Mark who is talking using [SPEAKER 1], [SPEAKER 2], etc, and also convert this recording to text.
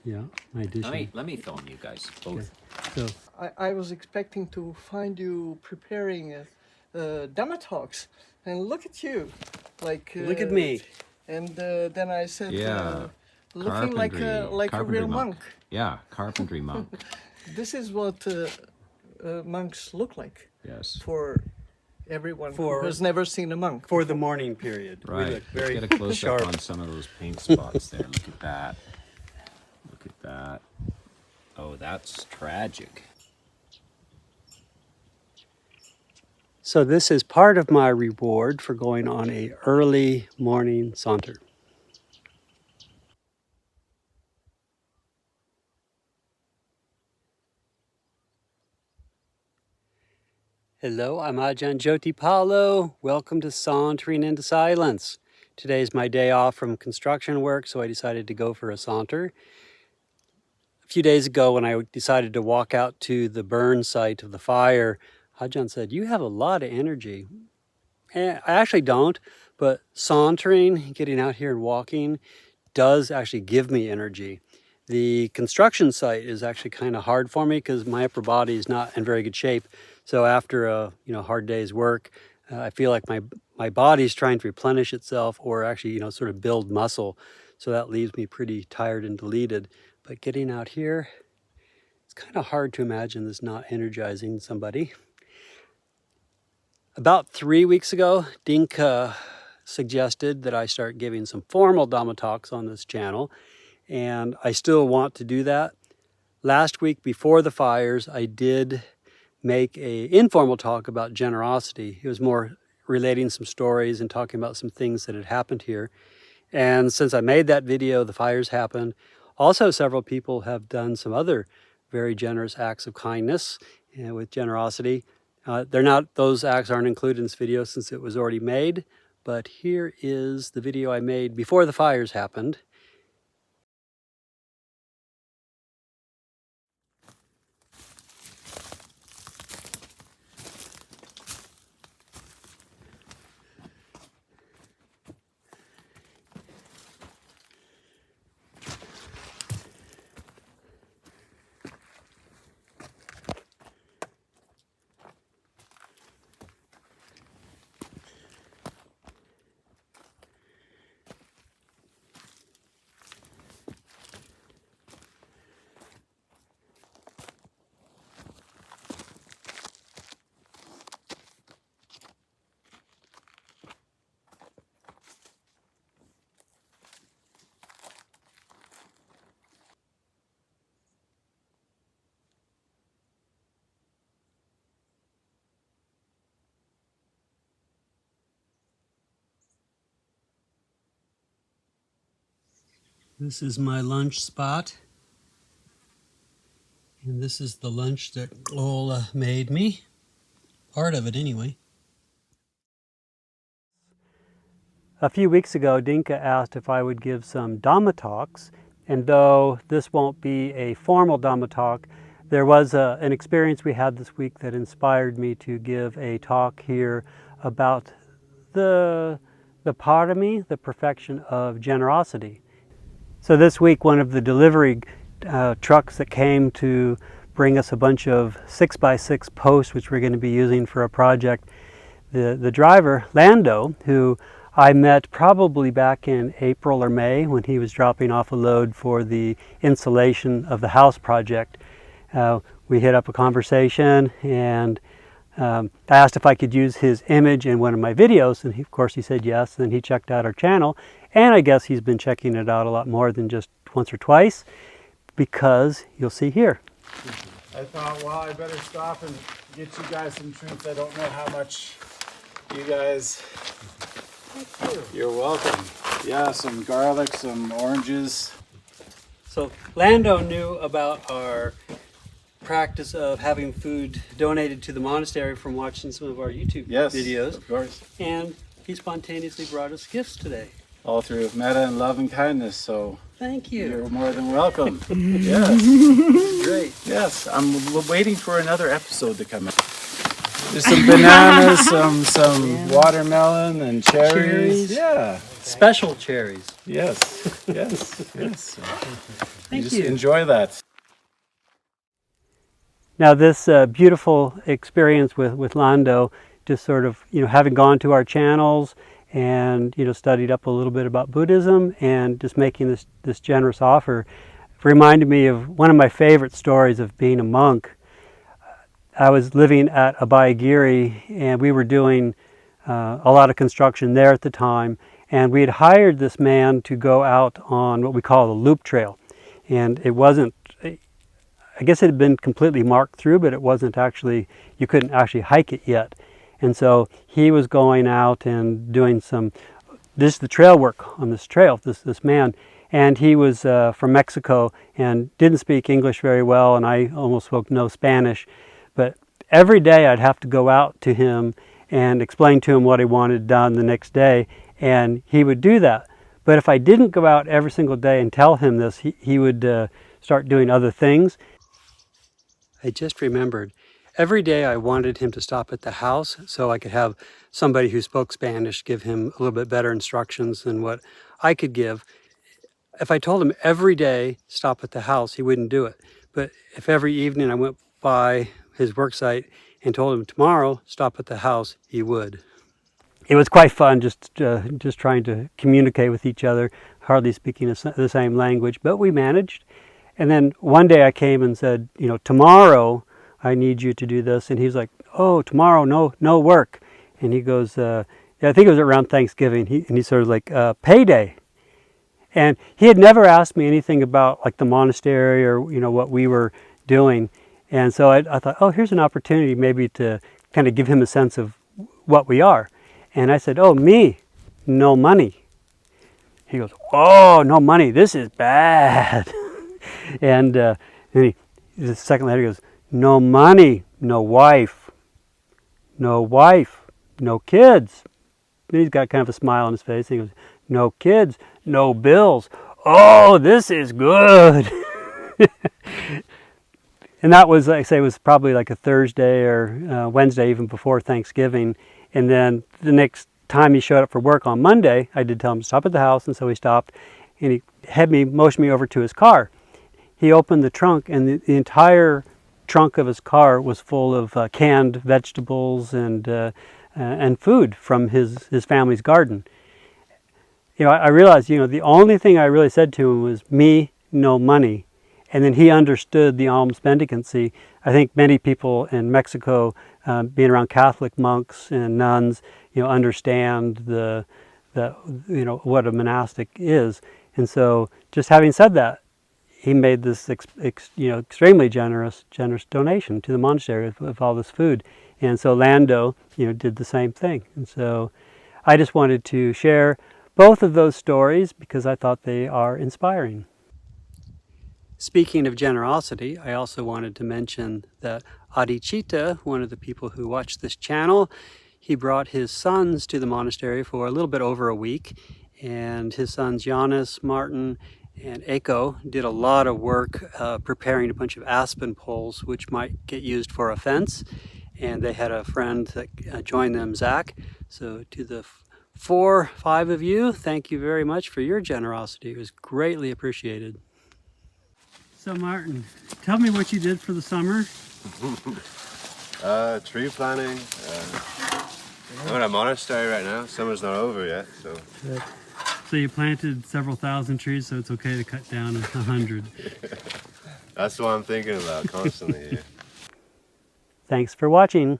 [SPEAKER 1] Yeah, my addition.
[SPEAKER 2] Let me film you guys both.
[SPEAKER 1] So
[SPEAKER 3] I was expecting to find you preparing Dhamma talks, and look at you, like
[SPEAKER 1] look at me.
[SPEAKER 3] And then I said,
[SPEAKER 2] Yeah,
[SPEAKER 3] looking like a
[SPEAKER 2] carpentry
[SPEAKER 3] real monk.
[SPEAKER 2] Yeah, carpentry monk.
[SPEAKER 3] This is what monks look like.
[SPEAKER 2] Yes.
[SPEAKER 3] For everyone
[SPEAKER 1] For-
[SPEAKER 3] who has never seen a monk.
[SPEAKER 1] For the morning period. We
[SPEAKER 2] Right.
[SPEAKER 1] look very
[SPEAKER 2] Let's get a close
[SPEAKER 1] sharp.
[SPEAKER 2] up on some of those paint spots there. Look at that. Look at that. Oh, that's tragic.
[SPEAKER 1] So this is part of my reward for going on a early morning saunter. Hello, I'm Ajahn Jyoti Palo. Welcome to Sauntering into Silence. Today's my day off from construction work, so I decided to go for a saunter. A few days ago, when I decided to walk out to the burn site of the fire, Ajahn said, "You have a lot of energy." And I actually don't, but sauntering, getting out here and walking, does actually give me energy. The construction site is actually kind of hard for me because my upper body is not in very good shape. So after a hard day's work, I feel like my body's trying to replenish itself or actually sort of build muscle. So that leaves me pretty tired and deleted. But getting out here, it's kind of hard to imagine this not energizing somebody. About 3 weeks ago, Dinka suggested that I start giving some formal Dhamma talks on this channel, and I still want to do that. Last week before the fires, I did make an informal talk about generosity. It was more relating some stories and talking about some things that had happened here. And since I made that video, the fires happened. Also, several people have done some other very generous acts of kindness with generosity. Those acts aren't included in this video since it was already made, but here is the video I made before the fires happened. This is my lunch spot. And this is the lunch that Lola made me. Part of it, anyway. A few weeks ago, Dinka asked if I would give some Dhamma talks. And though this won't be a formal Dhamma talk, there was an experience we had this week that inspired me to give a talk here about the parami, the perfection of generosity. So this week, one of the delivery trucks that came to bring us a bunch of 6x6 posts, which we're going to be using for a project, the driver, Lando, who I met probably back in April or May when he was dropping off a load for the insulation of the house project. We hit up a conversation, and I asked if I could use his image in one of my videos, and of course he said yes. Then he checked out our channel, and I guess he's been checking it out a lot more than just once or twice, because you'll see here.
[SPEAKER 4] I thought, well, I better stop and get you guys some treats. I don't know how much you guys... Thank you. You're welcome. Yeah, some garlic, some oranges.
[SPEAKER 1] So Lando knew about our practice of having food donated to the monastery from watching some of our YouTube videos.
[SPEAKER 4] Of course.
[SPEAKER 1] And he spontaneously brought us gifts today.
[SPEAKER 4] All through metta and love and kindness, so
[SPEAKER 1] Thank you.
[SPEAKER 4] you're more than welcome. Yes.
[SPEAKER 1] Great.
[SPEAKER 4] Yes, I'm waiting for another episode to come out. There's some bananas, some watermelon and cherries.
[SPEAKER 1] Cherries.
[SPEAKER 4] Yeah.
[SPEAKER 1] Special cherries.
[SPEAKER 4] Yes. Yes. Yes.
[SPEAKER 1] Thank
[SPEAKER 4] just
[SPEAKER 1] you.
[SPEAKER 4] enjoy that.
[SPEAKER 1] Now this beautiful experience with Lando, just sort of, having gone to our channels and, studied up a little bit about Buddhism and just making this generous offer, reminded me of one of my favorite stories of being a monk. I was living at Abhayagiri and we were doing a lot of construction there at the time, and we had hired this man to go out on what we call the loop trail. And it wasn't, I guess it had been completely marked through, but it wasn't actually, you couldn't actually hike it yet. And so he was going out and doing the trail work on this trail, this man. And he was from Mexico and didn't speak English very well, and I almost spoke no Spanish. But every day I'd have to go out to him and explain to him what I wanted done the next day, and he would do that. But if I didn't go out every single day and tell him this, he would start doing other things. I just remembered, every day I wanted him to stop at the house so I could have somebody who spoke Spanish give him a little bit better instructions than what I could give. If I told him every day stop at the house, he wouldn't do it. But if every evening I went by his work site and told him tomorrow stop at the house, he would. It was quite fun just trying to communicate with each other, hardly speaking the same language, but we managed. And then one day I came and said, tomorrow I need you to do this. And he's like, oh, tomorrow, no work. And he goes, I think it was around Thanksgiving. He's sort of like, payday. And he had never asked me anything about like the monastery or, what we were doing. And so I thought, oh, here's an opportunity maybe to kind of give him a sense of what we are. And I said, oh, me, no money. He goes, oh, no money, this is bad. And then the second later he goes, no money, no wife, no kids. Then he's got kind of a smile on his face. He goes, no kids, no bills. Oh, this is good. And that was, like I say, was probably like a Thursday or Wednesday, even before Thanksgiving. And then the next time he showed up for work on Monday, I did tell him to stop at the house, and so he stopped, and he motioned me over to his car. He opened the trunk, and the entire trunk of his car was full of canned vegetables and food from his family's garden. I realized, the only thing I really said to him was, me, no money. And then he understood the alms mendicancy. I think many people in Mexico, being around Catholic monks and nuns, understand what a monastic is. And so, just having said that, he made this extremely generous donation to the monastery of all this food. And so Lando, did the same thing. And so, I just wanted to share both of those stories because I thought they are inspiring. Speaking of generosity, I also wanted to mention that Adicita, one of the people who watch this channel, he brought his sons to the monastery for a little bit over a week, and his sons Giannis, Martin, and Eiko did a lot of work preparing a bunch of aspen poles which might get used for a fence, and they had a friend that joined them, Zach. So to the 5 of you, thank you very much for your generosity. It was greatly appreciated. So Martin, tell me what you did for the summer.
[SPEAKER 5] Tree planting. I'm at a monastery right now. Summer's not over yet, so.
[SPEAKER 1] So you planted several thousand trees, so it's okay to cut down 100.
[SPEAKER 5] That's what I'm thinking about constantly. Yeah.
[SPEAKER 1] Thanks for watching.